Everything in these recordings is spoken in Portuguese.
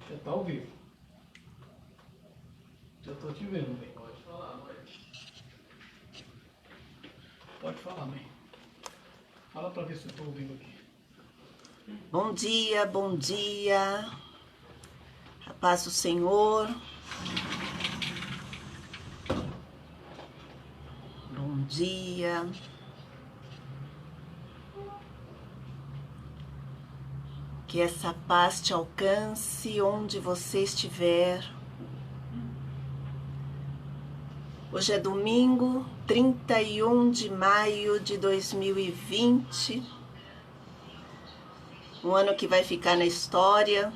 Já tá ao vivo. Já tô te vendo, bem. Pode falar, mãe. Pode falar, bem. Fala pra ver se eu tô ouvindo aqui. Bom dia, bom dia. A paz do Senhor. Bom dia. Que essa paz te alcance onde você estiver. Hoje é domingo, 31 de maio de 2020. Um ano que vai ficar na história.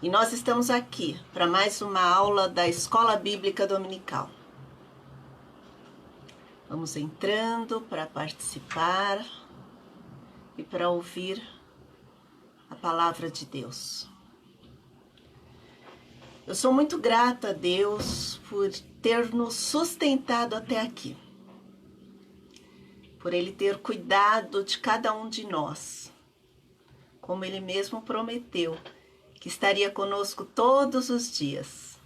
E nós estamos aqui para mais uma aula da Escola Bíblica Dominical. Vamos entrando para participar e para ouvir a palavra de Deus. Eu sou muito grata a Deus por ter nos sustentado até aqui, por Ele ter cuidado de cada um de nós, como Ele mesmo prometeu, que estaria conosco todos os dias,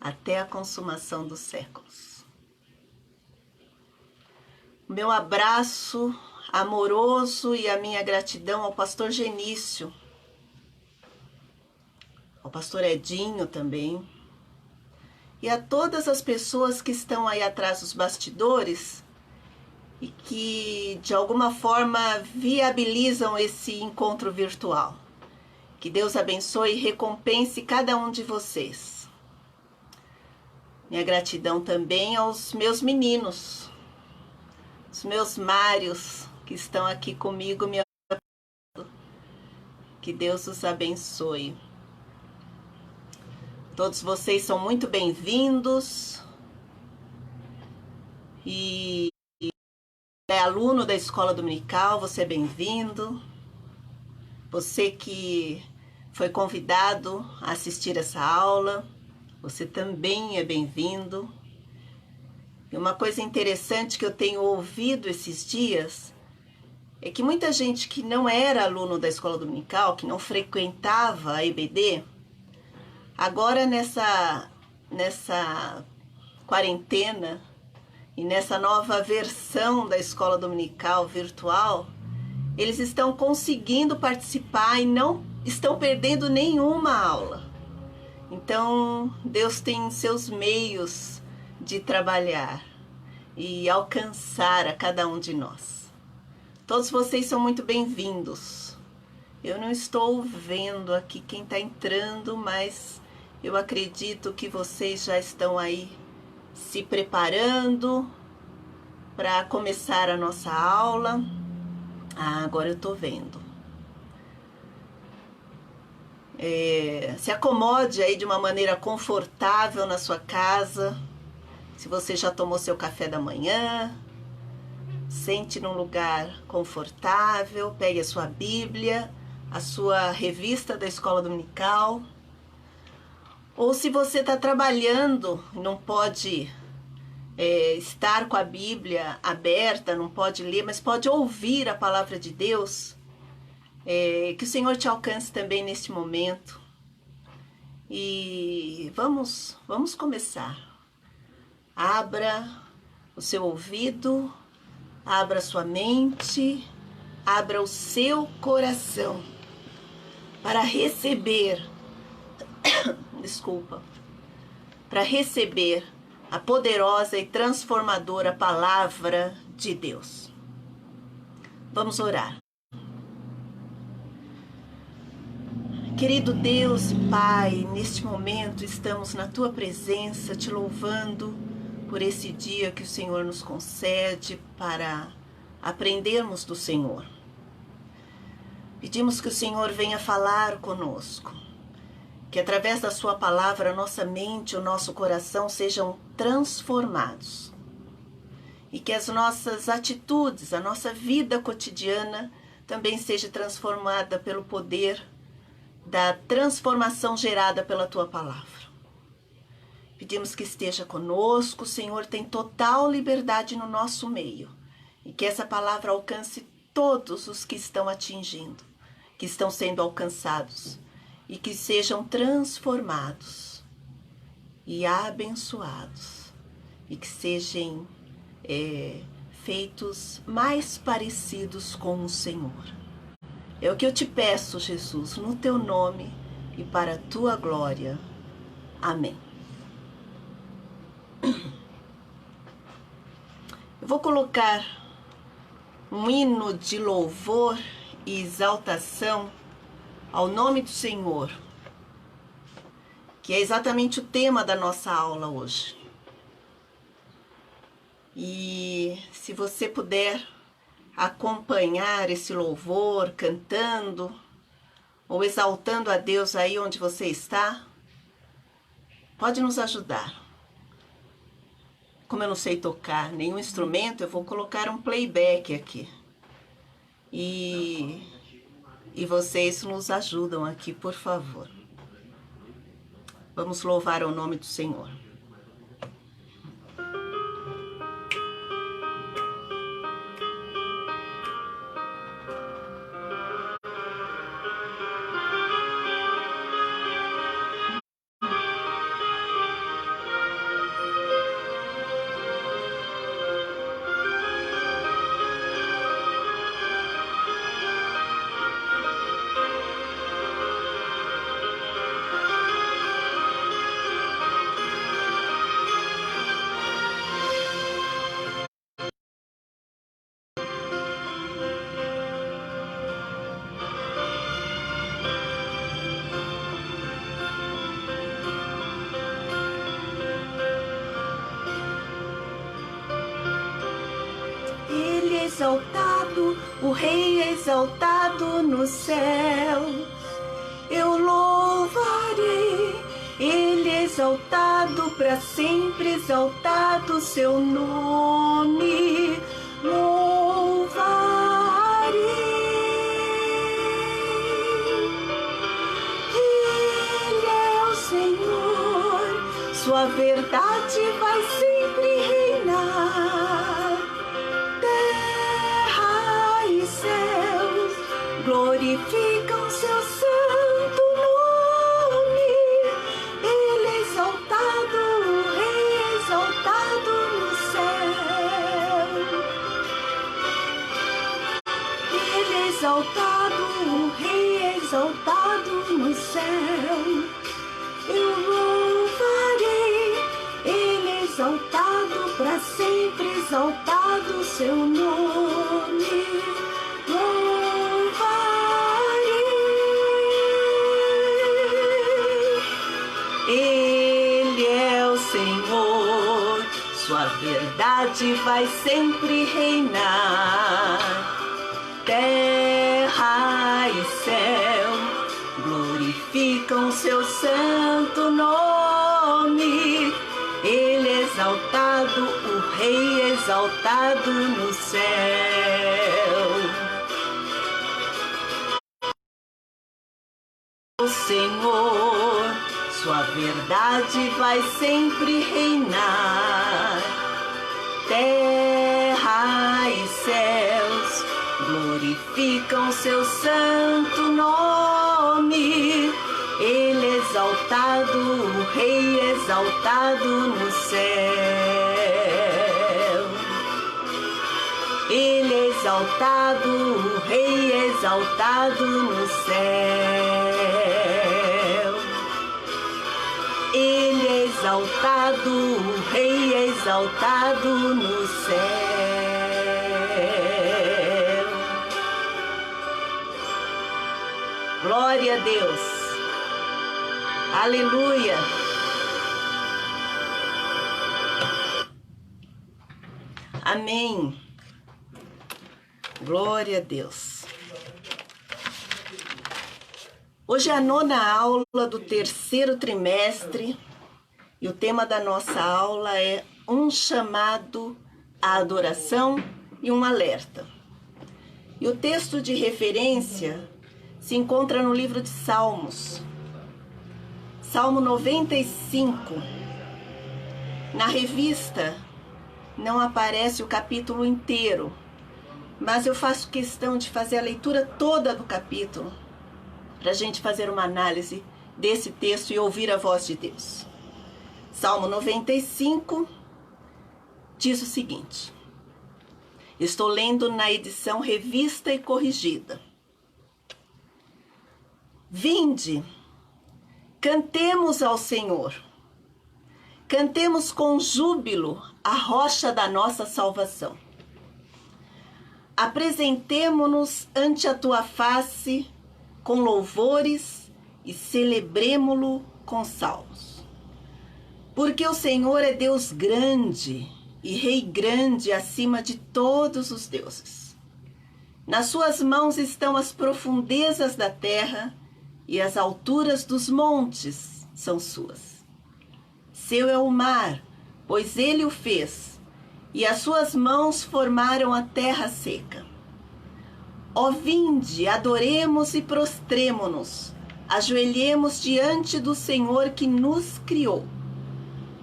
até a consumação dos séculos. O meu abraço amoroso e a minha gratidão ao pastor Genício, ao pastor Edinho também, e a todas as pessoas que estão aí atrás dos bastidores e que de alguma forma viabilizam esse encontro virtual. Que Deus abençoe e recompense cada um de vocês. Minha gratidão também aos meus meninos, os meus Mários, que estão aqui comigo me ajudando. Que Deus os abençoe. Todos vocês são muito bem-vindos. E é aluno da Escola Dominical, você é bem-vindo. Você que foi convidado a assistir essa aula, você também é bem-vindo. E uma coisa interessante que eu tenho ouvido esses dias é que muita gente que não era aluno da Escola Dominical, que não frequentava a EBD, agora nessa quarentena e nessa nova versão da Escola Dominical virtual, eles estão conseguindo participar e não estão perdendo nenhuma aula. Então, Deus tem seus meios de trabalhar e alcançar a cada um de nós. Todos vocês são muito bem-vindos. Eu não estou vendo aqui quem está entrando, mas eu acredito que vocês já estão aí se preparando para começar a nossa aula. Agora eu estou vendo. Se acomode aí de uma maneira confortável na sua casa. Se você já tomou seu café da manhã, sente num lugar confortável, pegue a sua Bíblia, a sua revista da Escola Dominical. Ou se você está trabalhando e não pode estar com a Bíblia aberta, não pode ler, mas pode ouvir a palavra de Deus, que o Senhor te alcance também neste momento. E vamos começar. Abra o seu ouvido, abra a sua mente, abra o seu coração para receber, para receber a poderosa e transformadora palavra de Deus. Vamos orar. Querido Deus e Pai, neste momento estamos na Tua presença, te louvando por esse dia que o Senhor nos concede para aprendermos do Senhor. Pedimos que o Senhor venha falar conosco, que através da Sua palavra a nossa mente e o nosso coração sejam transformados e que as nossas atitudes, a nossa vida cotidiana também seja transformada pelo poder da transformação gerada pela Tua palavra. Pedimos que esteja conosco, o Senhor tem total liberdade no nosso meio e que essa palavra alcance todos os que estão atingindo, que que estão sendo alcançados e que sejam transformados e abençoados e que sejam feitos mais parecidos com o Senhor. É o que eu te peço, Jesus, no teu nome e para a tua glória. Amém. Eu vou colocar um hino de louvor e exaltação ao nome do Senhor, que é exatamente o tema da nossa aula hoje. E se você puder acompanhar esse louvor cantando ou exaltando a Deus aí onde você está, pode nos ajudar. Como eu não sei tocar nenhum instrumento, eu vou colocar um playback aqui. E vocês nos ajudam aqui, por favor. Vamos louvar o nome do Senhor. Exaltado, o Rei exaltado no céu, eu louvarei, Ele exaltado para sempre, exaltado seu nome, louvarei. Ele é o Senhor, sua verdade vai sempre reinar. Glorificam seu santo nome, Ele é exaltado, o Rei exaltado no céu. Ele é exaltado, o Rei exaltado no céu. Eu louvarei, Ele é exaltado para sempre, exaltado seu nome. Ele é o Senhor, sua verdade vai sempre reinar. Terra e céu glorificam seu santo nome. Ele é exaltado, o Rei exaltado no céu. O Senhor, sua verdade vai sempre reinar. Terra e céus glorificam seu santo nome. Ele é exaltado, o Rei exaltado no céu. Ele é exaltado, o Rei exaltado no céu. Ele é exaltado, o Rei exaltado no céu. Glória a Deus. Aleluia. Amém. Glória a Deus. Hoje é a 9ª aula do 3º trimestre e o tema da nossa aula é um chamado à adoração e um alerta. E o texto de referência se encontra no livro de Salmos, Salmo 95. Na revista não aparece o capítulo inteiro, mas eu faço questão de fazer a leitura toda do capítulo, para a gente fazer uma análise desse texto e ouvir a voz de Deus. Salmo 95 diz o seguinte. Estou lendo na edição Revista e Corrigida. Vinde, cantemos ao Senhor. Cantemos com júbilo a rocha da nossa salvação. Apresentemo-nos ante a tua face com louvores e celebremo-lo com salmos. Porque o Senhor é Deus grande e Rei grande acima de todos os deuses. Nas suas mãos estão as profundezas da terra e as alturas dos montes são suas. Seu é o mar, pois ele o fez, e as suas mãos formaram a terra seca. Ó vinde, adoremos e prostremo-nos, ajoelhemos diante do Senhor que nos criou,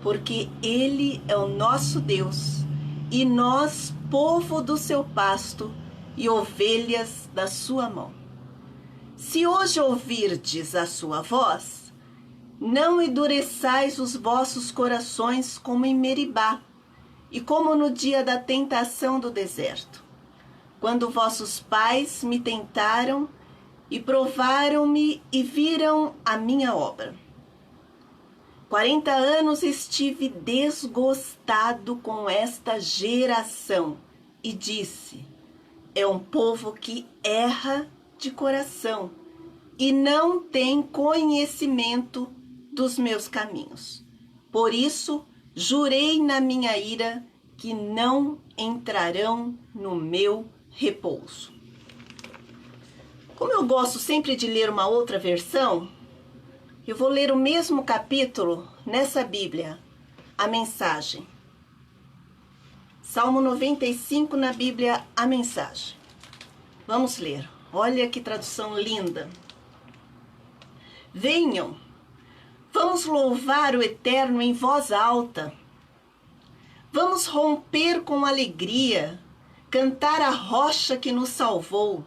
porque ele é o nosso Deus, e nós, povo do seu pasto e ovelhas da sua mão. Se hoje ouvirdes a sua voz, não endureçais os vossos corações como em Meribá, e como no dia da tentação do deserto, quando vossos pais me tentaram e provaram-me e viram a minha obra. 40 anos estive desgostado com esta geração e disse, é um povo que erra de coração e não tem conhecimento dos meus caminhos. Por isso, jurei na minha ira que não entrarão no meu repouso. Como eu gosto sempre de ler uma outra versão, eu vou ler o mesmo capítulo nessa Bíblia, a mensagem. Salmo 95 na Bíblia, a mensagem. Vamos ler. Olha que tradução linda. Venham, vamos louvar o Eterno em voz alta. Vamos romper com alegria, cantar a rocha que nos salvou.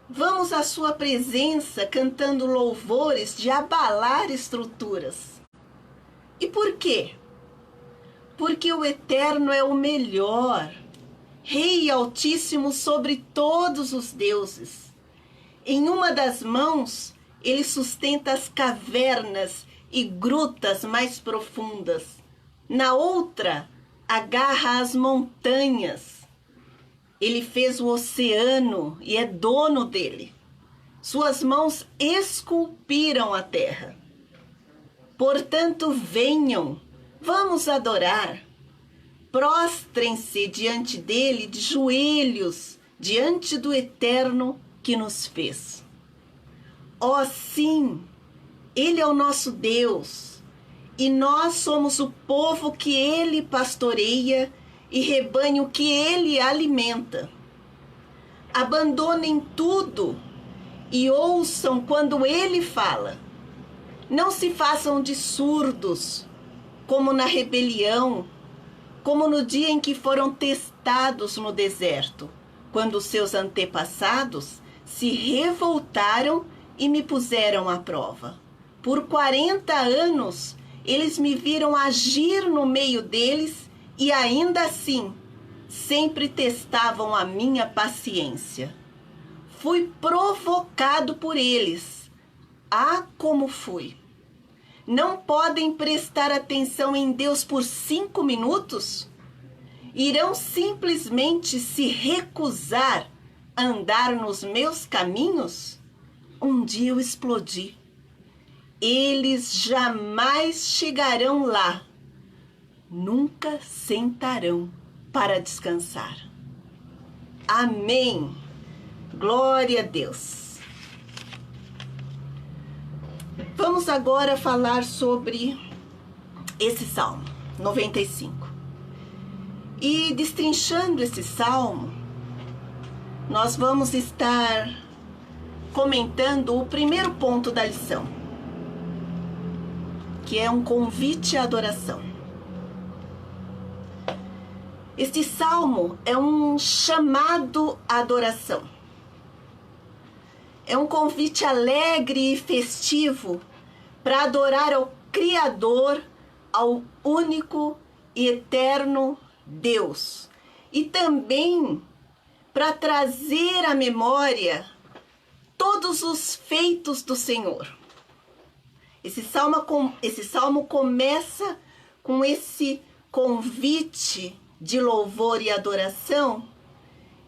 Vamos à sua presença cantando louvores de abalar estruturas. E por quê? Porque o Eterno é o melhor, Rei Altíssimo sobre todos os deuses. Em uma das mãos, ele sustenta as cavernas e grutas mais profundas. Na outra, agarra as montanhas. Ele fez o oceano e é dono dele. Suas mãos esculpiram a terra. Portanto, venham, vamos adorar. Prostrem-se diante dele de joelhos, diante do Eterno que nos fez. Ó sim, ele é o nosso Deus, e nós somos o povo que ele pastoreia e rebanho que ele alimenta. Abandonem tudo e ouçam quando ele fala. Não se façam de surdos, como na rebelião, como no dia em que foram testados no deserto, quando seus antepassados se revoltaram e me puseram à prova. Por 40 anos, eles me viram agir no meio deles e ainda assim, sempre testavam a minha paciência. Fui provocado por eles. Ah, como fui! Não podem prestar atenção em Deus por 5 minutos? Irão simplesmente se recusar a andar nos meus caminhos? Um dia eu explodi. Eles jamais chegarão lá. Nunca sentarão para descansar. Amém. Glória a Deus. Vamos agora falar sobre esse Salmo 95. E destrinchando esse Salmo, nós vamos estar comentando o primeiro ponto da lição, que é um convite à adoração. Este salmo é um chamado à adoração. É um convite alegre e festivo para adorar ao Criador, ao único e eterno Deus. E também para trazer à memória todos os feitos do Senhor. Esse salmo começa com esse convite de louvor e adoração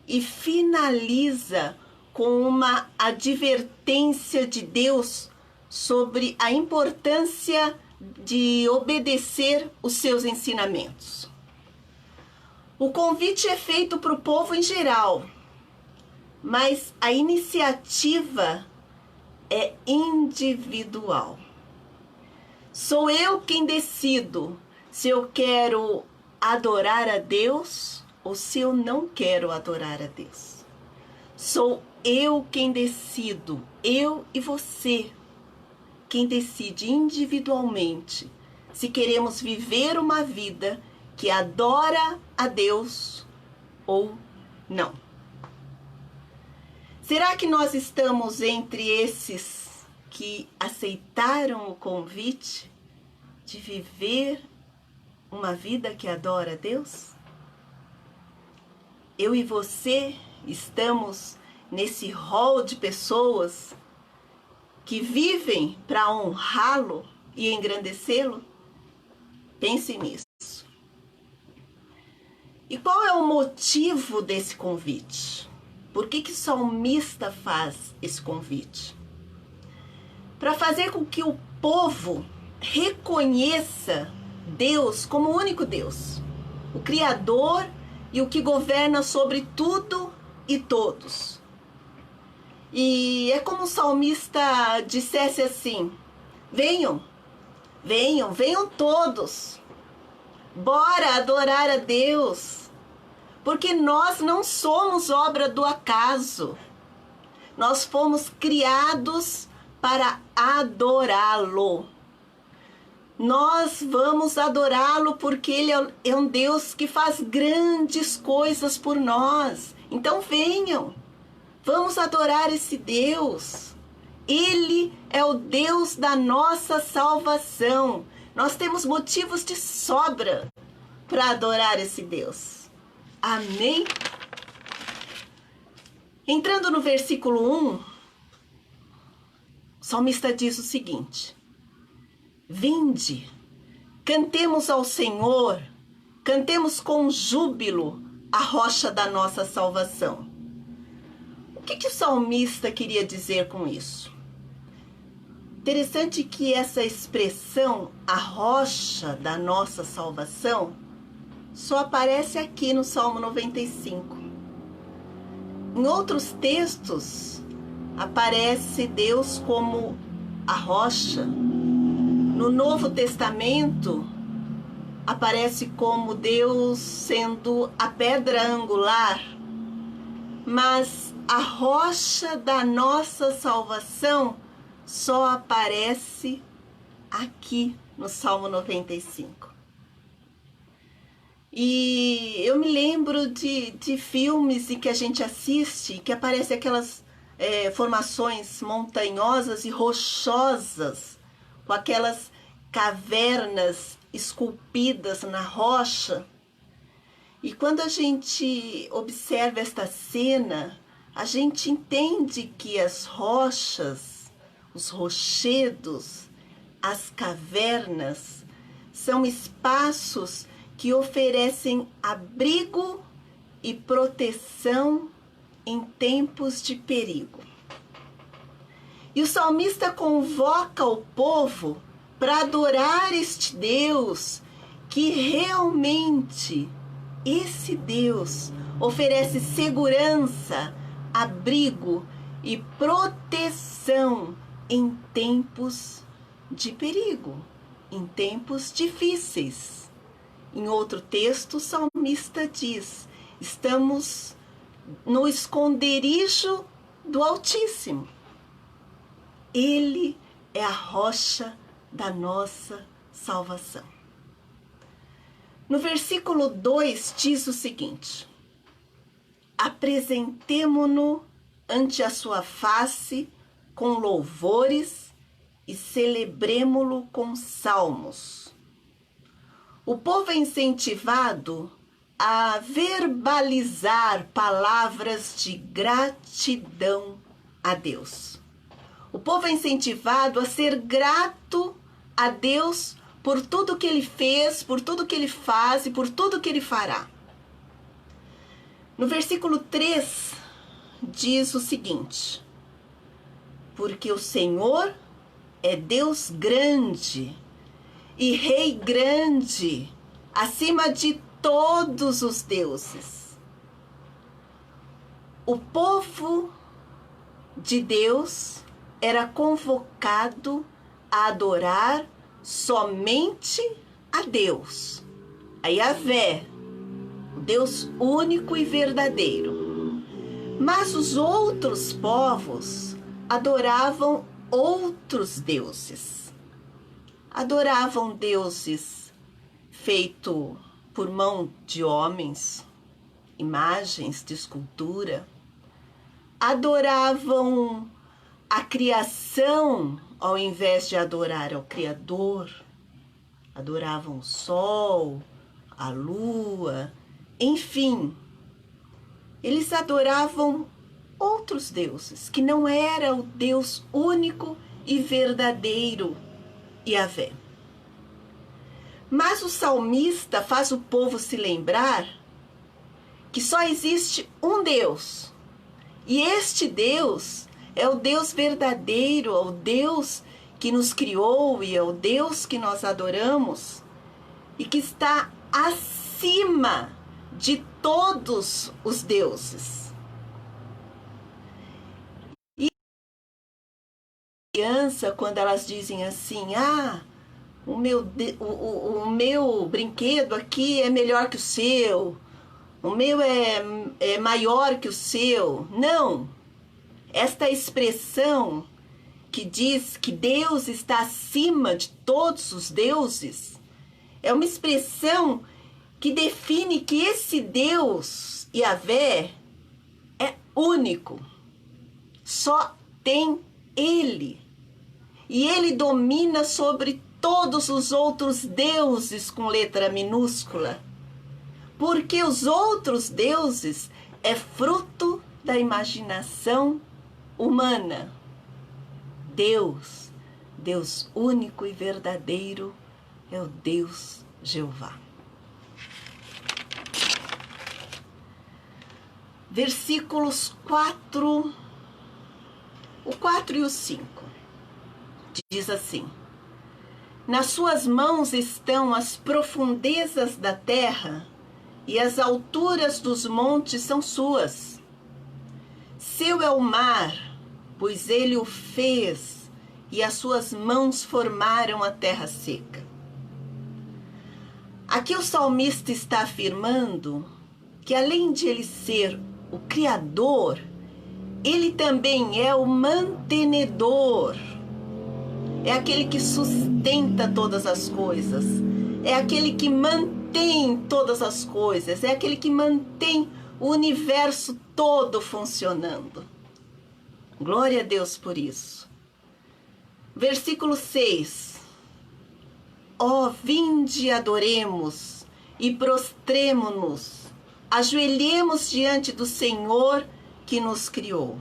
e finaliza com uma advertência de Deus sobre a importância de obedecer os seus ensinamentos. O convite é feito para o povo em geral, mas a iniciativa é individual. Sou eu quem decido se eu quero adorar a Deus ou se eu não quero adorar a Deus. Sou eu quem decido, eu e você, quem decide individualmente se queremos viver uma vida que adora a Deus ou não. Será que nós estamos entre esses que aceitaram o convite de viver uma vida que adora a Deus? Eu e você estamos nesse rol de pessoas que vivem para honrá-lo e engrandecê-lo? Pense nisso. E qual é o motivo desse convite? Por que o salmista faz esse convite? Para fazer com que o povo reconheça Deus como o único Deus, o Criador e o que governa sobre tudo e todos. E é como o salmista dissesse assim: venham, venham, venham todos, bora adorar a Deus, porque nós não somos obra do acaso, nós fomos criados para adorá-lo. Nós vamos adorá-lo porque Ele é um Deus que faz grandes coisas por nós. Então venham, vamos adorar esse Deus. Ele é o Deus da nossa salvação. Nós temos motivos de sobra para adorar esse Deus. Amém? Entrando no versículo 1, o salmista diz o seguinte: vinde, cantemos ao Senhor, cantemos com júbilo a rocha da nossa salvação. O que o salmista queria dizer com isso? Interessante que essa expressão, a rocha da nossa salvação, só aparece aqui no Salmo 95. Em outros textos, aparece Deus como a rocha. No Novo Testamento, aparece como Deus sendo a pedra angular. Mas a rocha da nossa salvação só aparece aqui no Salmo 95. E eu me lembro de filmes em que a gente assiste, que aparecem aquelas formações montanhosas e rochosas, com aquelas cavernas esculpidas na rocha. E quando a gente observa esta cena, a gente entende que as rochas, os rochedos, as cavernas, são espaços que oferecem abrigo e proteção em tempos de perigo. E o salmista convoca o povo para adorar este Deus, que realmente, esse Deus, oferece segurança, abrigo e proteção em tempos de perigo, em tempos difíceis. Em outro texto, o salmista diz: estamos no esconderijo do Altíssimo. Ele é a rocha da nossa salvação. No versículo 2 diz o seguinte: apresentemo-no ante a sua face com louvores e celebremo-lo com salmos. O povo é incentivado a verbalizar palavras de gratidão a Deus. O povo é incentivado a ser grato a Deus por tudo que Ele fez, por tudo que Ele faz e por tudo que Ele fará. No versículo 3 diz o seguinte: porque o Senhor é Deus grande e Rei grande, acima de todos os deuses. O povo de Deus era convocado a adorar somente a Deus, a Yahvé, o Deus único e verdadeiro. Mas os outros povos adoravam outros deuses. Adoravam deuses feitos por mão de homens, imagens de escultura. Adoravam a criação ao invés de adorar ao Criador. Adoravam o sol, a lua, enfim. Eles adoravam outros deuses, que não era o Deus único e verdadeiro, Yahvé. Mas o salmista faz o povo se lembrar que só existe um Deus. E este Deus é o Deus verdadeiro, é o Deus que nos criou e é o Deus que nós adoramos e que está acima de todos os deuses. E criança, quando elas dizem assim, o meu brinquedo aqui é melhor que o seu, o meu é maior que o seu. Não! Esta expressão que diz que Deus está acima de todos os deuses é uma expressão que define que esse Deus, Yahvé, é único. Só tem Ele. E Ele domina sobre todos os outros deuses com letra minúscula. Porque os outros deuses é fruto da imaginação humana. Deus, Deus único e verdadeiro, é o Deus Jeová. Versículos 4, o 4 e o 5, diz assim: nas suas mãos estão as profundezas da terra, e as alturas dos montes são suas. Seu é o mar, pois ele o fez, e as suas mãos formaram a terra seca. Aqui o salmista está afirmando que além de ele ser o Criador, ele também é o mantenedor. É aquele que sustenta todas as coisas. É aquele que mantém todas as coisas. É aquele que mantém o universo todo funcionando. Glória a Deus por isso. Versículo 6. Ó, vinde, adoremos e prostremo-nos, ajoelhemos diante do Senhor que nos criou.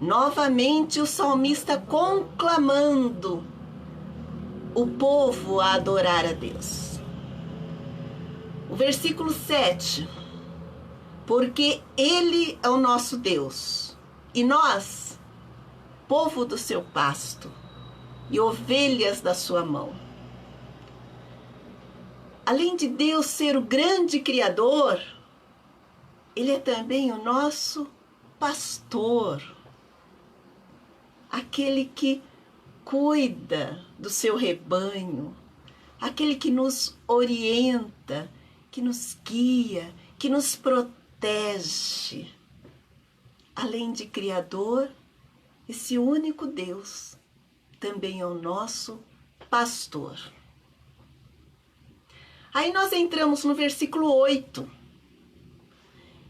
Novamente o salmista conclamando o povo a adorar a Deus. O versículo 7. Porque Ele é o nosso Deus, e nós, povo do seu pasto, e ovelhas da sua mão. Além de Deus ser o grande Criador, Ele é também o nosso pastor, aquele que cuida do seu rebanho, aquele que nos orienta, que nos guia, que nos protege. Além de Criador, esse único Deus também é o nosso pastor. Aí nós entramos no versículo 8.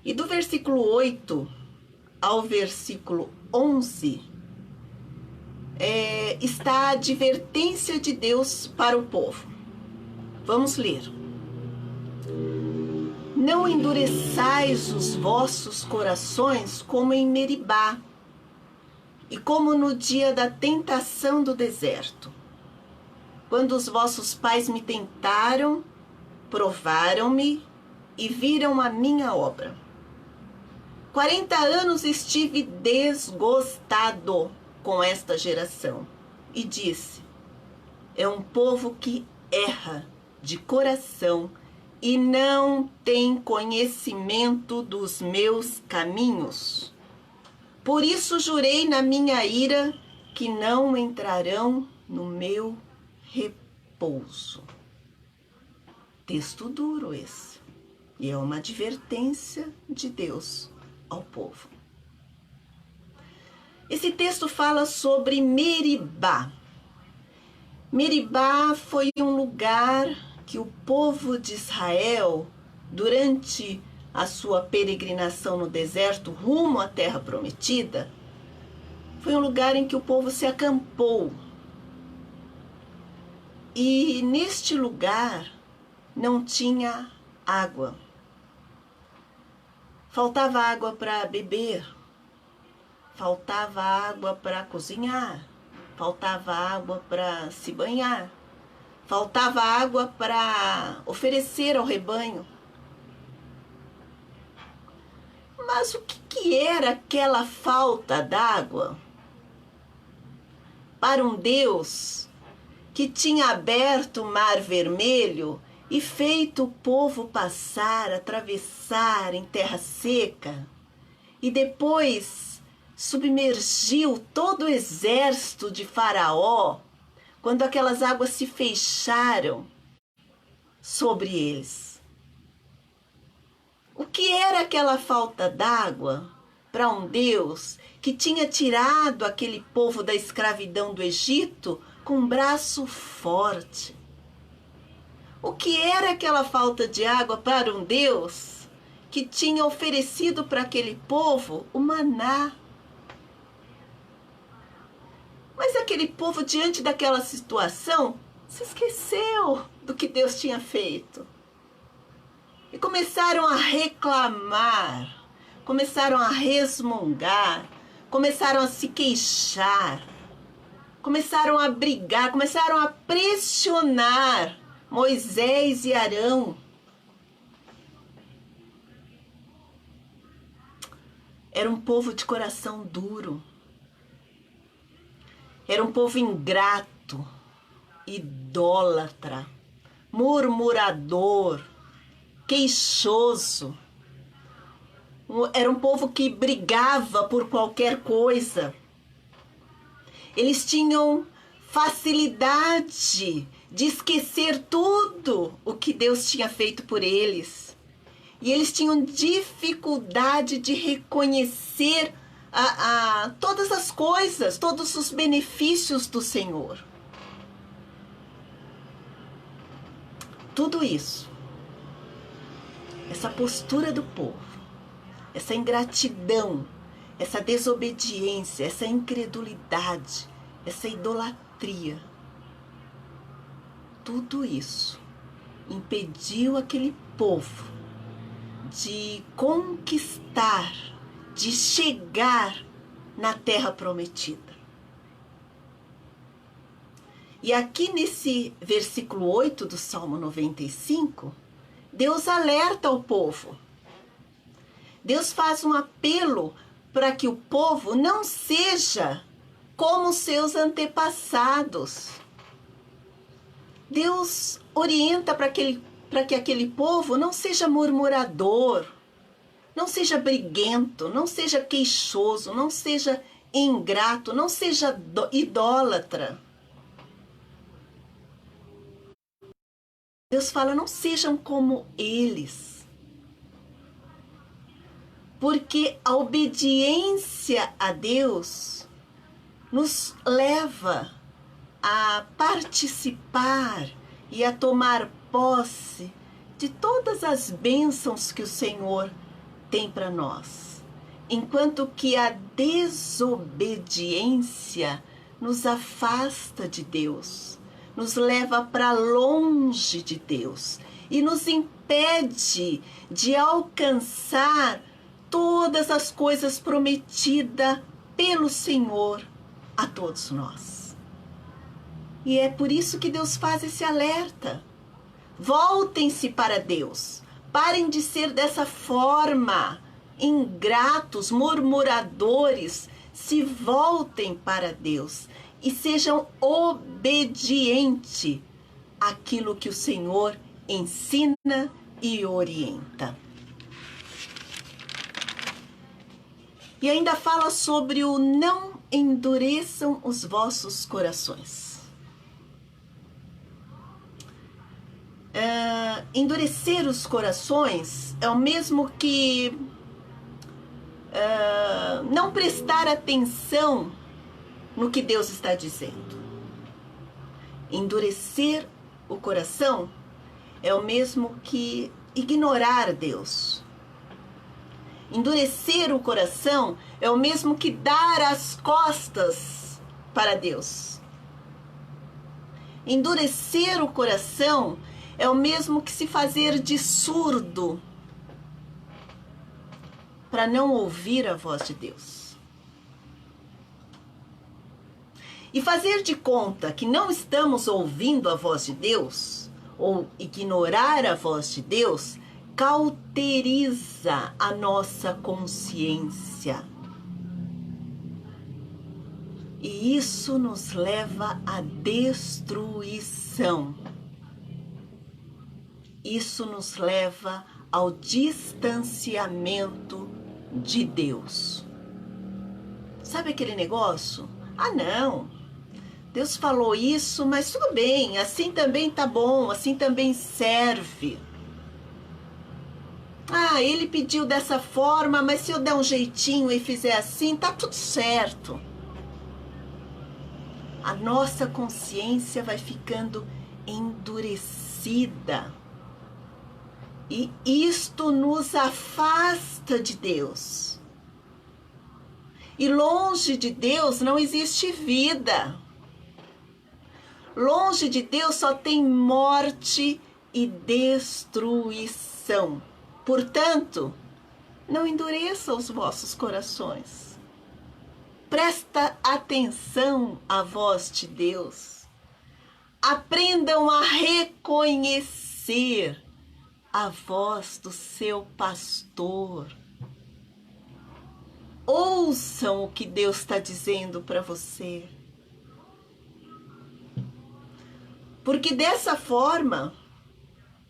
E do versículo 8 ao versículo 11, está a advertência de Deus para o povo. Vamos ler. Não endureçais os vossos corações como em Meribá, e como no dia da tentação do deserto, quando os vossos pais me tentaram, provaram-me e viram a minha obra. 40 anos estive desgostado com esta geração e disse: é um povo que erra de coração e não tem conhecimento dos meus caminhos. Por isso jurei na minha ira que não entrarão no meu repouso. Texto duro esse. E é uma advertência de Deus ao povo. Esse texto fala sobre Meribá. Meribá foi um lugar que o povo de Israel, durante a sua peregrinação no deserto rumo à terra prometida, foi um lugar em que o povo se acampou. E neste lugar não tinha água. Faltava água para beber, faltava água para cozinhar, faltava água para se banhar, faltava água para oferecer ao rebanho. Mas o que era aquela falta d'água para um Deus que tinha aberto o Mar Vermelho e feito o povo passar, atravessar em terra seca, e depois submergiu todo o exército de Faraó, quando aquelas águas se fecharam sobre eles? O que era aquela falta d'água para um Deus que tinha tirado aquele povo da escravidão do Egito com um braço forte? O que era aquela falta de água para um Deus que tinha oferecido para aquele povo o maná? Mas aquele povo, diante daquela situação, se esqueceu do que Deus tinha feito. E começaram a reclamar, começaram a resmungar, começaram a se queixar, começaram a brigar, começaram a pressionar Moisés e Arão. Era um povo de coração duro. Era um povo ingrato, idólatra, murmurador, queixoso. Era um povo que brigava por qualquer coisa. Eles tinham facilidade de esquecer tudo o que Deus tinha feito por eles. E eles tinham dificuldade de reconhecer todas as coisas, todos os benefícios do Senhor. Tudo isso, essa postura do povo, essa ingratidão, essa desobediência, essa incredulidade, essa idolatria, tudo isso impediu aquele povo de conquistar, de chegar na terra prometida. E aqui nesse versículo 8 do Salmo 95, Deus alerta o povo. Deus faz um apelo para que o povo não seja como seus antepassados. Deus orienta para que aquele povo não seja murmurador, não seja briguento, não seja queixoso, não seja ingrato, não seja idólatra. Deus fala, não sejam como eles. Porque a obediência a Deus nos leva a participar e a tomar posse de todas as bênçãos que o Senhor tem para nós. enquanto que a desobediência nos afasta de Deus, nos leva para longe de Deus e nos impede de alcançar todas as coisas prometidas pelo Senhor a todos nós. E é por isso que Deus faz esse alerta. Voltem-se para Deus. Parem de ser dessa forma, ingratos, murmuradores. Se voltem para Deus e sejam obedientes àquilo que o Senhor ensina e orienta. E ainda fala sobre o não endureçam os vossos corações. Endurecer os corações é o mesmo que não prestar atenção no que Deus está dizendo. Endurecer o coração é o mesmo que ignorar Deus. Endurecer o coração é o mesmo que dar as costas para Deus. Endurecer o coração é o mesmo que se fazer de surdo para não ouvir a voz de Deus. E fazer de conta que não estamos ouvindo a voz de Deus, ou ignorar a voz de Deus, cauteriza a nossa consciência. E isso nos leva à destruição. Isso nos leva ao distanciamento de Deus. Sabe aquele negócio? Ah, não. Deus falou isso, mas tudo bem. Assim também tá bom. Assim também serve. Ah, ele pediu dessa forma, mas se eu der um jeitinho e fizer assim, tá tudo certo. A nossa consciência vai ficando endurecida. E isto nos afasta de Deus. E longe de Deus não existe vida. Longe de Deus só tem morte e destruição. Portanto, não endureça os vossos corações. Presta atenção à voz de Deus. Aprendam a reconhecer a voz do seu pastor. Ouçam o que Deus está dizendo para você. Porque dessa forma,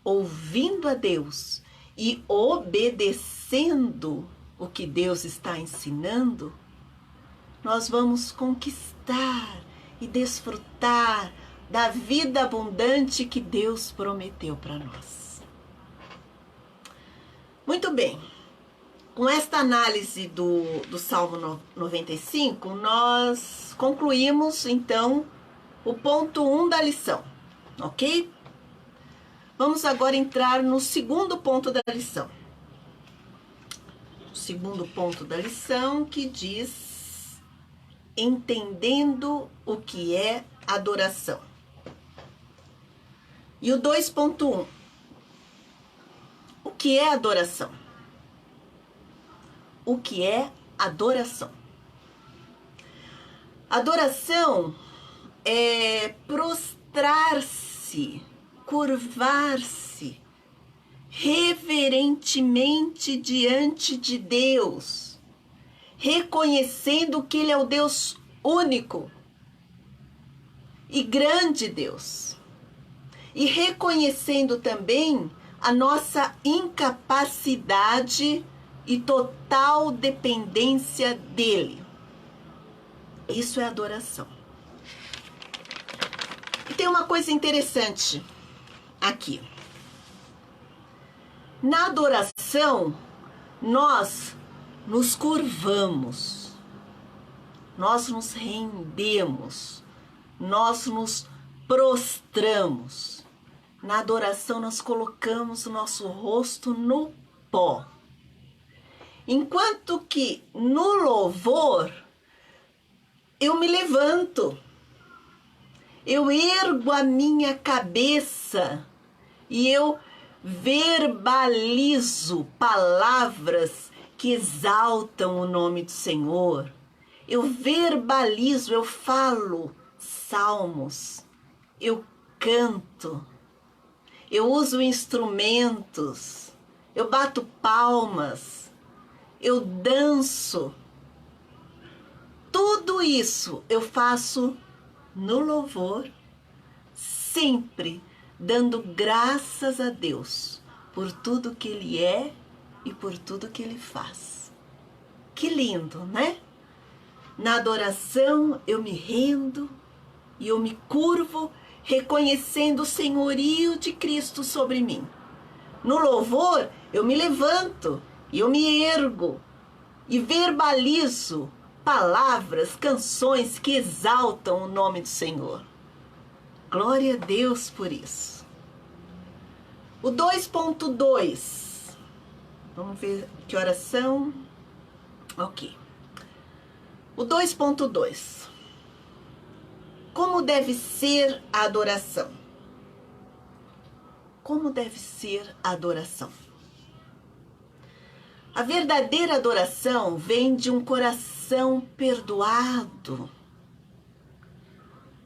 ouvindo a Deus e obedecendo o que Deus está ensinando, nós vamos conquistar e desfrutar da vida abundante que Deus prometeu para nós. Muito bem, com esta análise do Salmo 95, nós concluímos então o ponto 1 da lição, ok? Vamos agora entrar no segundo ponto da lição. O segundo ponto da lição que diz: entendendo o que é adoração. E o 2.1. O que é adoração? O que é adoração? Adoração é prostrar-se, curvar-se reverentemente diante de Deus, reconhecendo que Ele é o Deus único e grande Deus, e reconhecendo também a nossa incapacidade e total dependência dele. Isso é adoração. E tem uma coisa interessante aqui. Na adoração, nós nos curvamos, nós nos rendemos, nós nos prostramos. Na adoração, nós colocamos o nosso rosto no pó. Enquanto que no louvor, eu me levanto, eu ergo a minha cabeça e eu verbalizo palavras que exaltam o nome do Senhor. Eu verbalizo, eu falo salmos, eu canto, eu uso instrumentos, eu bato palmas, eu danço. Tudo isso eu faço no louvor, sempre dando graças a Deus por tudo que Ele é e por tudo que Ele faz. Que lindo, né? Na adoração eu me rendo e eu me curvo, reconhecendo o senhorio de Cristo sobre mim. No louvor eu me levanto e eu me ergo e verbalizo palavras, canções que exaltam o nome do Senhor. Glória a Deus por isso. O 2.2. Vamos ver que oração. Ok. O 2.2. Como deve ser a adoração? Como deve ser a adoração? A verdadeira adoração vem de um coração perdoado.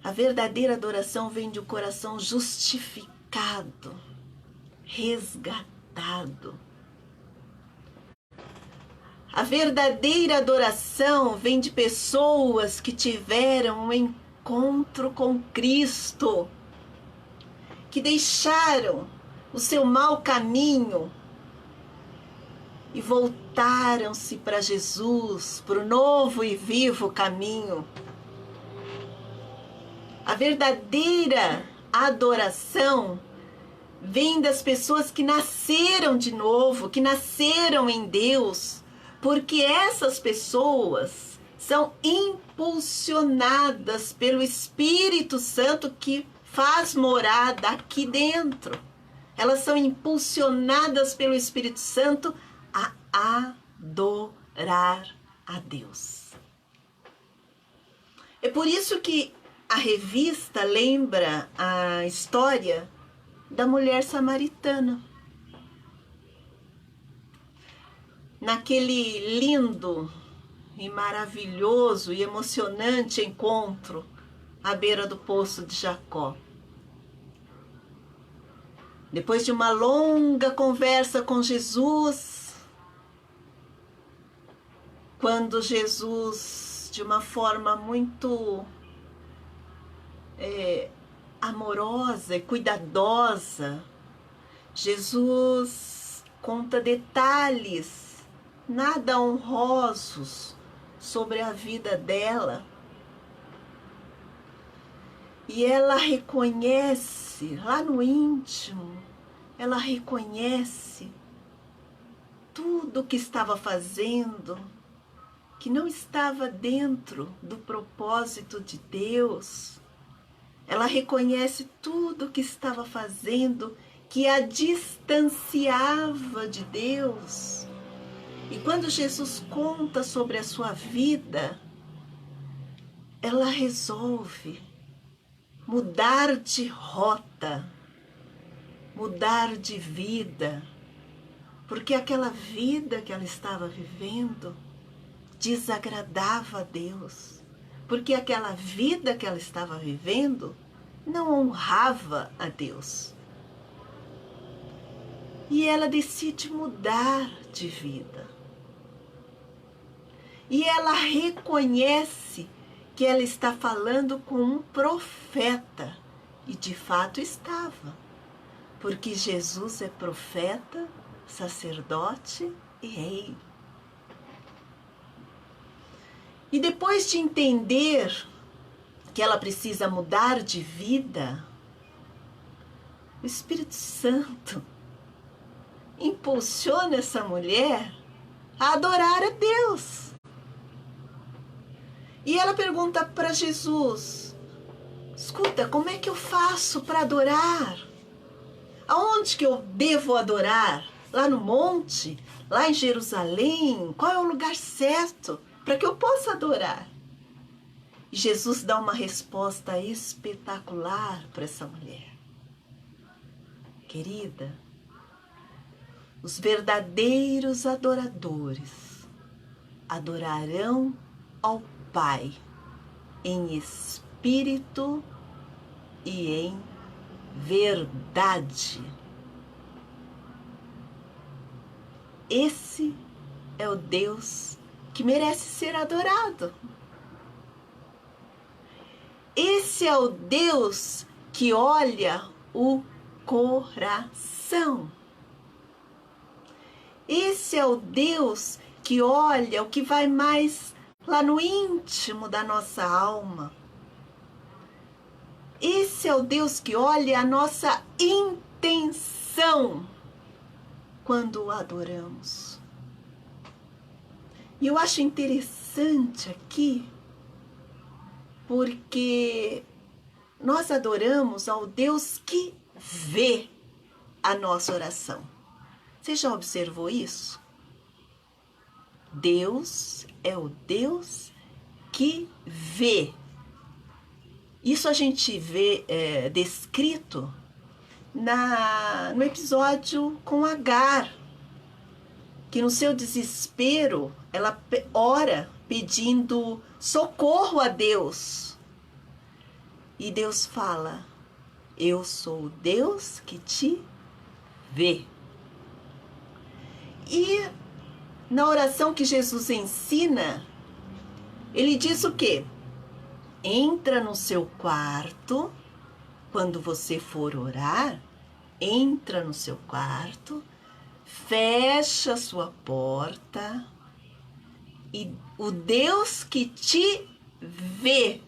A verdadeira adoração vem de um coração justificado, resgatado. A verdadeira adoração vem de pessoas que tiveram um encontro com Cristo, que deixaram o seu mau caminho e voltaram-se para Jesus, para o novo e vivo caminho. A verdadeira adoração vem das pessoas que nasceram de novo, que nasceram em Deus, porque essas pessoas são impulsionadas pelo Espírito Santo que faz morada aqui dentro. Elas são impulsionadas pelo Espírito Santo a adorar a Deus. É por isso que a revista lembra a história da mulher samaritana. Naquele lindo e maravilhoso e emocionante encontro à beira do poço de Jacó. Depois de uma longa conversa com Jesus, quando Jesus, de uma forma muito amorosa e cuidadosa, Jesus conta detalhes nada honrosos sobre a vida dela. E ela reconhece, lá no íntimo, ela reconhece tudo o que estava fazendo, que não estava dentro do propósito de Deus. Ela reconhece tudo o que estava fazendo, que a distanciava de Deus. E quando Jesus conta sobre a sua vida, ela resolve mudar de rota, mudar de vida, porque aquela vida que ela estava vivendo desagradava a Deus, porque aquela vida que ela estava vivendo não honrava a Deus. E ela decide mudar de vida. E ela reconhece que ela está falando com um profeta. E de fato estava. Porque Jesus é profeta, sacerdote e rei. E depois de entender que ela precisa mudar de vida, o Espírito Santo impulsiona essa mulher a adorar a Deus. E ela pergunta para Jesus: escuta, como é que eu faço para adorar? Aonde que eu devo adorar? Lá no monte? lá em Jerusalém, qual é o lugar certo para que eu possa adorar? E Jesus dá uma resposta espetacular para essa mulher. Querida, os verdadeiros adoradores adorarão ao Pai em espírito e em verdade. Esse é o Deus que merece ser adorado. Esse é o Deus que olha o coração. Esse é o Deus que olha o que vai mais lá no íntimo da nossa alma. Esse é o Deus que olha a nossa intenção quando o adoramos. E eu acho interessante aqui, porque nós adoramos ao Deus que vê a nossa oração. Você já observou isso? Deus é o Deus que vê. Isso a gente vê descrito no episódio com Agar, que no seu desespero ela ora pedindo socorro a Deus. E Deus fala: eu sou o Deus que te vê. E na oração que Jesus ensina, ele diz o quê? Entra no seu quarto, quando você for orar, entra no seu quarto, fecha a sua porta e o Deus que te vê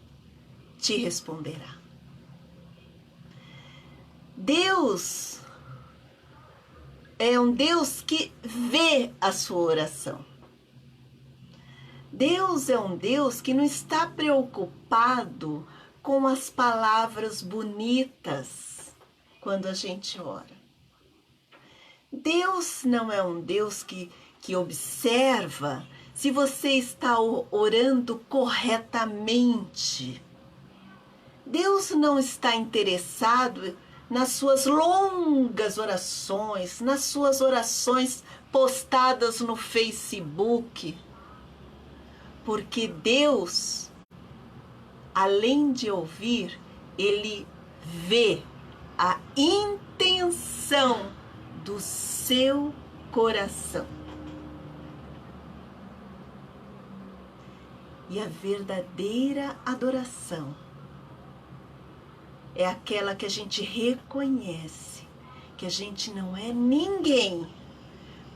te responderá. Deus é um Deus que vê a sua oração. Deus é um Deus que não está preocupado com as palavras bonitas quando a gente ora. Deus não é um Deus que observa se você está orando corretamente. Deus não está interessado nas suas longas orações, nas suas orações postadas no Facebook. Porque Deus, além de ouvir, Ele vê a intenção do seu coração. E a verdadeira adoração é aquela que a gente reconhece que a gente não é ninguém,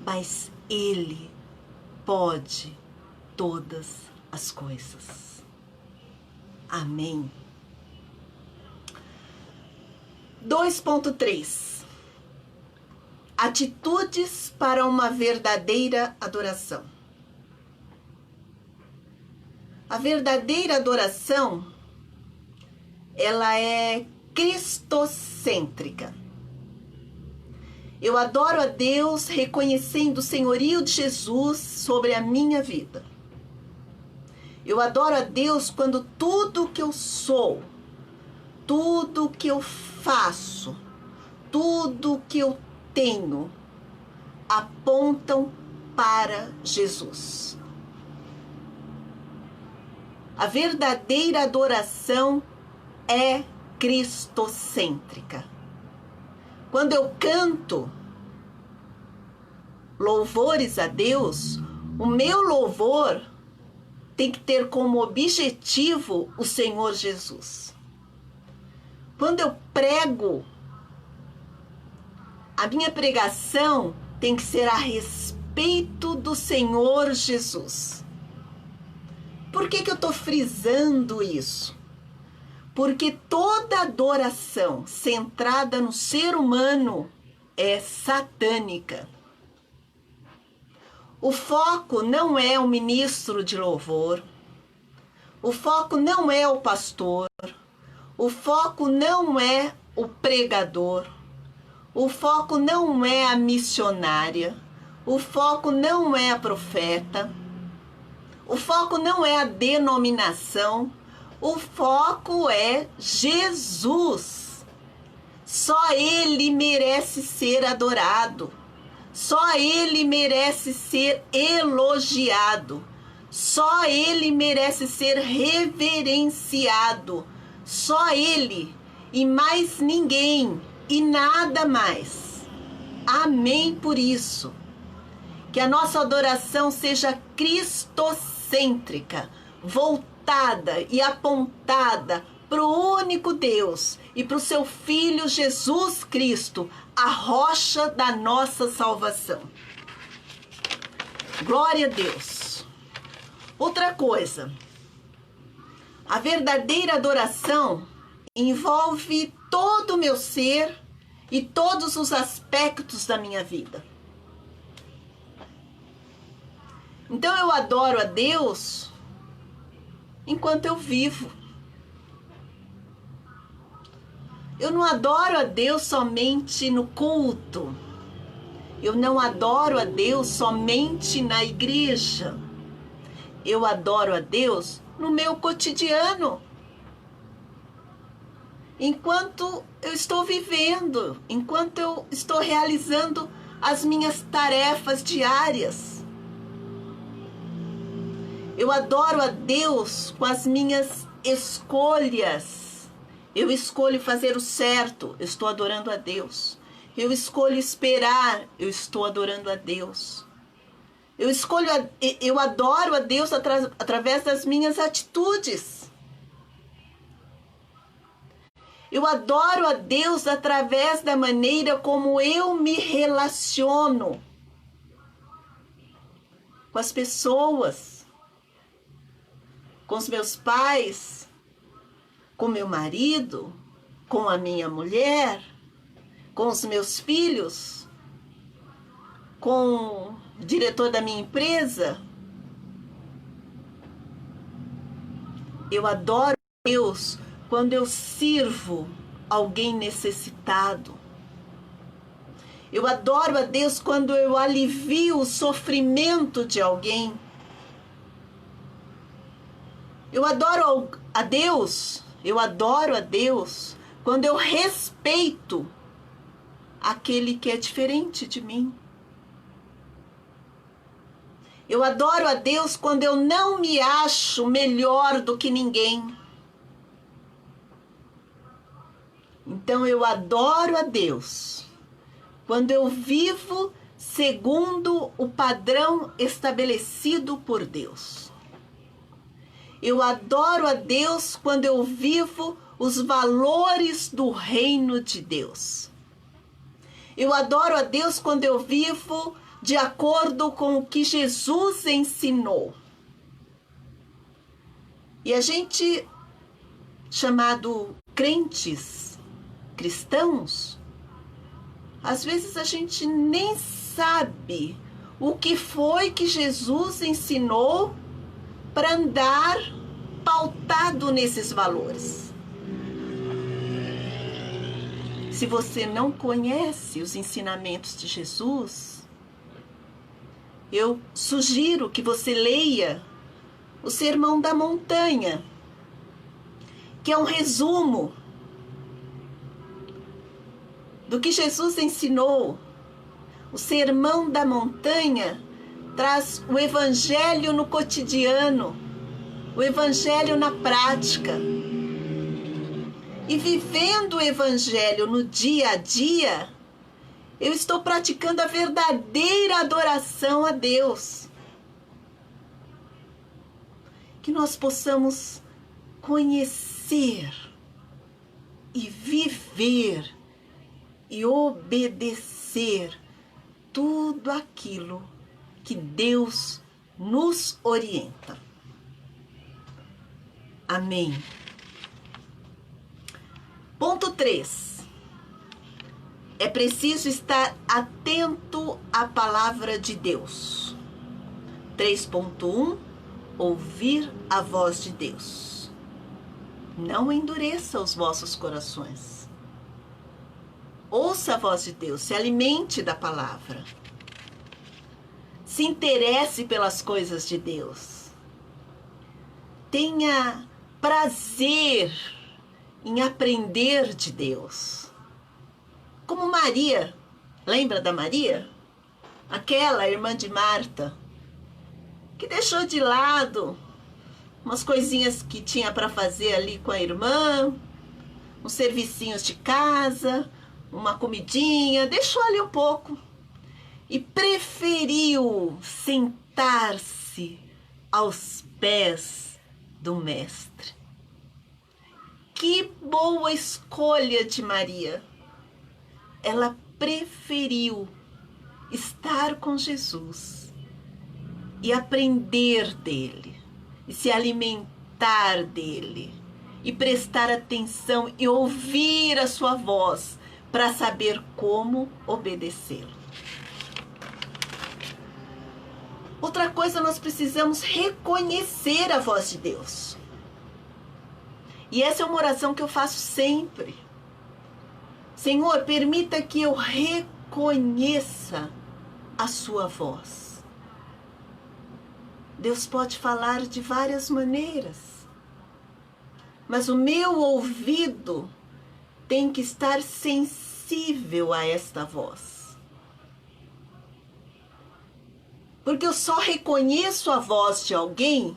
mas Ele pode todas as coisas. Amém. 2.3 Atitudes para uma verdadeira adoração. A verdadeira adoração, ela é cristocêntrica. Eu adoro a Deus reconhecendo o senhorio de Jesus sobre a minha vida. Eu adoro a Deus quando tudo que eu sou, tudo que eu faço, tudo que eu tenho, apontam para Jesus. A verdadeira adoração é cristocêntrica. Quando eu canto louvores a Deus, o meu louvor tem que ter como objetivo o Senhor Jesus. Quando eu prego, a minha pregação tem que ser a respeito do Senhor Jesus. Por que eu estou frisando isso? Porque toda adoração centrada no ser humano é satânica. O foco não é o ministro de louvor, o foco não é o pastor, o foco não é o pregador, o foco não é a missionária, O foco não é a profeta. O foco não é a denominação. O foco é Jesus. Só Ele merece ser adorado. Só Ele merece ser elogiado. Só Ele merece ser reverenciado. Só Ele e mais ninguém e nada mais. Amém por isso. Que a nossa adoração seja cristocêntrica, voltada e apontada para o único Deus e para o seu Filho Jesus Cristo, a rocha da nossa salvação. Glória a Deus. Outra coisa, a verdadeira adoração envolve todo o meu ser e todos os aspectos da minha vida. Então eu adoro a Deus enquanto eu vivo. Eu não adoro a Deus somente no culto. Eu não adoro a Deus somente na igreja. Eu adoro a Deus no meu cotidiano. Enquanto eu estou vivendo, enquanto eu estou realizando as minhas tarefas diárias. Eu adoro a Deus com as minhas escolhas. Eu escolho fazer o certo, eu estou adorando a Deus. Eu escolho esperar, eu estou adorando a Deus. Eu adoro a Deus através das minhas atitudes. Eu adoro a Deus através da maneira como eu me relaciono com as pessoas. Com os meus pais, com meu marido, com a minha mulher, com os meus filhos, com o diretor da minha empresa. Eu adoro Deus quando eu sirvo alguém necessitado. Eu adoro a Deus quando eu alivio o sofrimento de alguém. Eu adoro a Deus quando eu respeito aquele que é diferente de mim. Eu adoro a Deus quando eu não me acho melhor do que ninguém. Então eu adoro a Deus quando eu vivo segundo o padrão estabelecido por Deus. Eu adoro a Deus quando eu vivo os valores do reino de Deus. Eu adoro a Deus quando eu vivo de acordo com o que Jesus ensinou. E a gente, chamado crentes, cristãos, às vezes a gente nem sabe o que foi que Jesus ensinou para andar pautado nesses valores. Se você não conhece os ensinamentos de Jesus, eu sugiro que você leia o Sermão da Montanha, que é um resumo do que Jesus ensinou. O Sermão da Montanha traz o evangelho no cotidiano, o evangelho na prática. E vivendo o evangelho no dia a dia, eu estou praticando a verdadeira adoração a Deus. Que nós possamos conhecer e viver e obedecer tudo aquilo que Deus nos orienta. Amém. Ponto 3. É preciso estar atento à palavra de Deus. 3.1. Ouvir a voz de Deus. Não endureça os vossos corações. Ouça a voz de Deus, se alimente da palavra. Se interesse pelas coisas de Deus. Tenha prazer em aprender de Deus. Como Maria. Lembra da Maria? Aquela irmã de Marta, que deixou de lado umas coisinhas que tinha para fazer ali com a irmã, uns servicinhos de casa, uma comidinha, deixou ali um pouco e preferiu sentar-se aos pés do Mestre. Que boa escolha de Maria! Ela preferiu estar com Jesus e aprender dele, e se alimentar dele, e prestar atenção e ouvir a sua voz para saber como obedecê-lo. Outra coisa, nós precisamos reconhecer a voz de Deus. E essa é uma oração que eu faço sempre. Senhor, permita que eu reconheça a sua voz. Deus pode falar de várias maneiras, mas o meu ouvido tem que estar sensível a esta voz. Porque eu só reconheço a voz de alguém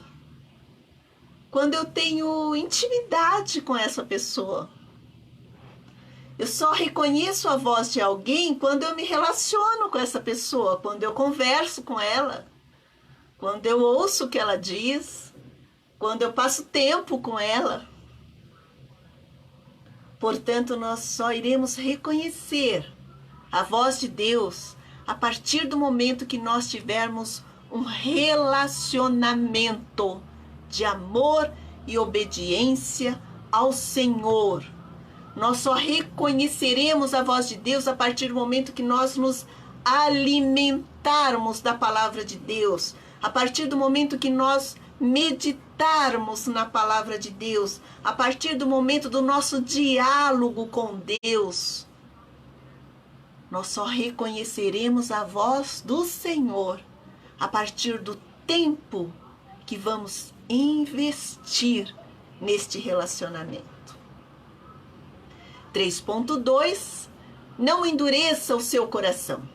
quando eu tenho intimidade com essa pessoa. Eu só reconheço a voz de alguém quando eu me relaciono com essa pessoa, quando eu converso com ela, quando eu ouço o que ela diz, quando eu passo tempo com ela. Portanto, nós só iremos reconhecer a voz de Deus a partir do momento que nós tivermos um relacionamento de amor e obediência ao Senhor. Nós só reconheceremos a voz de Deus a partir do momento que nós nos alimentarmos da palavra de Deus, a partir do momento que nós meditarmos na palavra de Deus, a partir do momento do nosso diálogo com Deus. Nós só reconheceremos a voz do Senhor a partir do tempo que vamos investir neste relacionamento. 3.2. Não endureça o seu coração.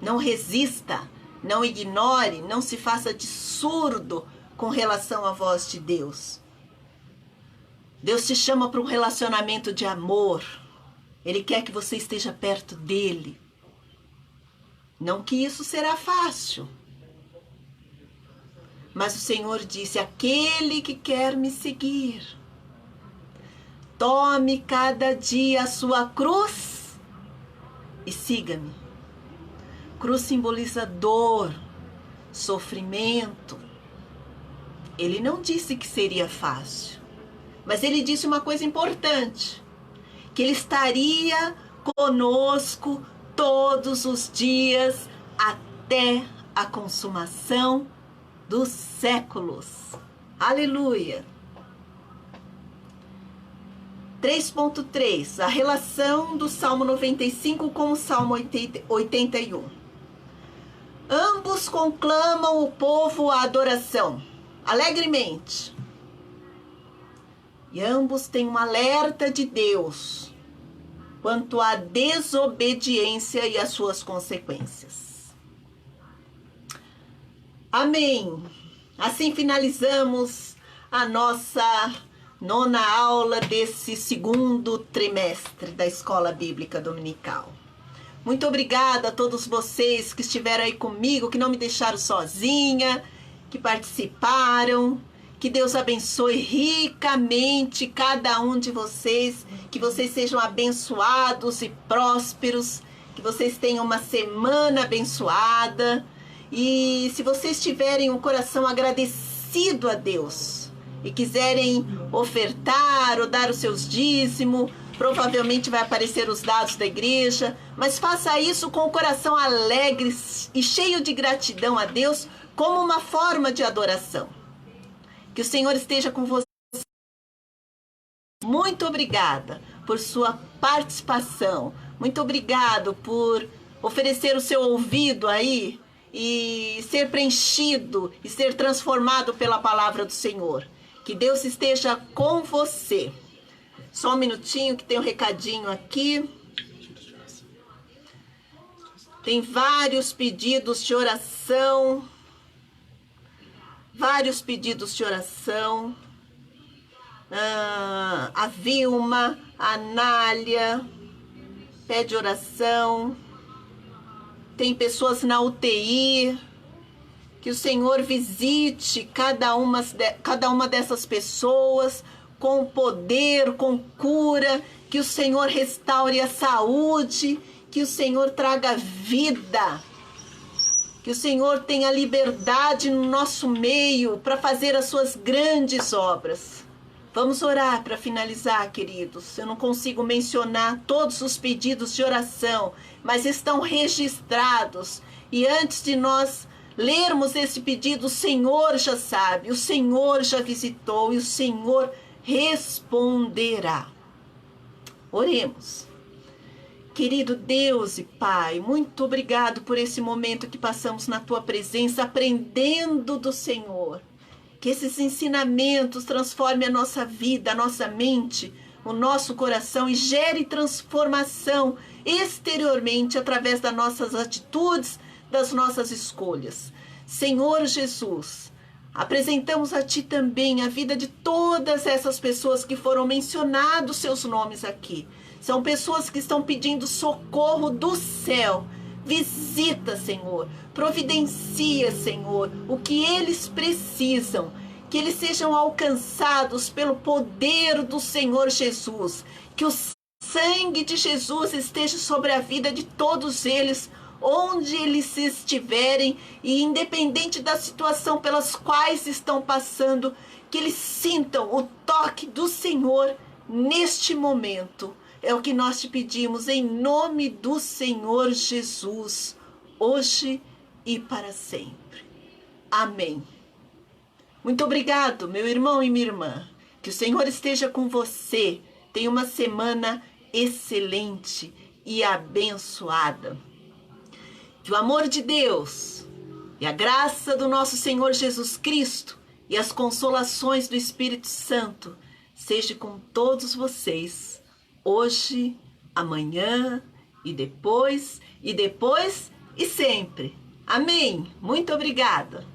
Não resista, não ignore, não se faça de surdo com relação à voz de Deus. Deus te chama para um relacionamento de amor. Ele quer que você esteja perto dele. Não que isso será fácil. Mas o Senhor disse: aquele que quer me seguir, tome cada dia a sua cruz e siga-me. Cruz simboliza dor, sofrimento. Ele não disse que seria fácil, mas ele disse uma coisa importante, que ele estaria conosco todos os dias até a consumação dos séculos. Aleluia! 3.3. A relação do Salmo 95 com o Salmo 81. Ambos conclamam o povo à adoração, alegremente. E ambos têm um alerta de Deus quanto à desobediência e às suas consequências. Amém. Assim finalizamos a nossa 9ª aula desse 2º trimestre da Escola Bíblica Dominical. Muito obrigada a todos vocês que estiveram aí comigo, que não me deixaram sozinha, que participaram. Que Deus abençoe ricamente cada um de vocês, que vocês sejam abençoados e prósperos, que vocês tenham uma semana abençoada. E se vocês tiverem um coração agradecido a Deus e quiserem ofertar ou dar os seus dízimos, provavelmente vai aparecer os dados da igreja, mas faça isso com o coração alegre e cheio de gratidão a Deus, como uma forma de adoração. Que o Senhor esteja com você. Muito obrigada por sua participação. Muito obrigado por oferecer o seu ouvido aí e ser preenchido e ser transformado pela palavra do Senhor. Que Deus esteja com você. Só um minutinho que tem um recadinho aqui. Tem vários pedidos de oração. Vários pedidos de oração. A Vilma, a Nália pede oração. Tem pessoas na UTI. Que o Senhor visite cada uma dessas pessoas com poder, com cura. Que o Senhor restaure a saúde. Que o Senhor traga vida. Que o Senhor tenha liberdade no nosso meio para fazer as suas grandes obras. Vamos orar para finalizar, queridos. Eu não consigo mencionar todos os pedidos de oração, mas estão registrados. E antes de nós lermos esse pedido, o Senhor já sabe, o Senhor já visitou e o Senhor responderá. Oremos. Querido Deus e Pai, muito obrigado por esse momento que passamos na Tua presença, aprendendo do Senhor. Que esses ensinamentos transformem a nossa vida, a nossa mente, o nosso coração e gere transformação exteriormente através das nossas atitudes, das nossas escolhas. Senhor Jesus, apresentamos a Ti também a vida de todas essas pessoas que foram mencionados seus nomes aqui. São pessoas que estão pedindo socorro do céu. Visita, Senhor. Providencia, Senhor, o que eles precisam. Que eles sejam alcançados pelo poder do Senhor Jesus. Que o sangue de Jesus esteja sobre a vida de todos eles, onde eles estiverem, e independente da situação pelas quais estão passando, que eles sintam o toque do Senhor neste momento. É o que nós te pedimos em nome do Senhor Jesus, hoje e para sempre. Amém. Muito obrigado, meu irmão e minha irmã. Que o Senhor esteja com você. Tenha uma semana excelente e abençoada. Que o amor de Deus e a graça do nosso Senhor Jesus Cristo e as consolações do Espírito Santo seja com todos vocês, hoje, amanhã e depois e sempre. Amém. Muito obrigada.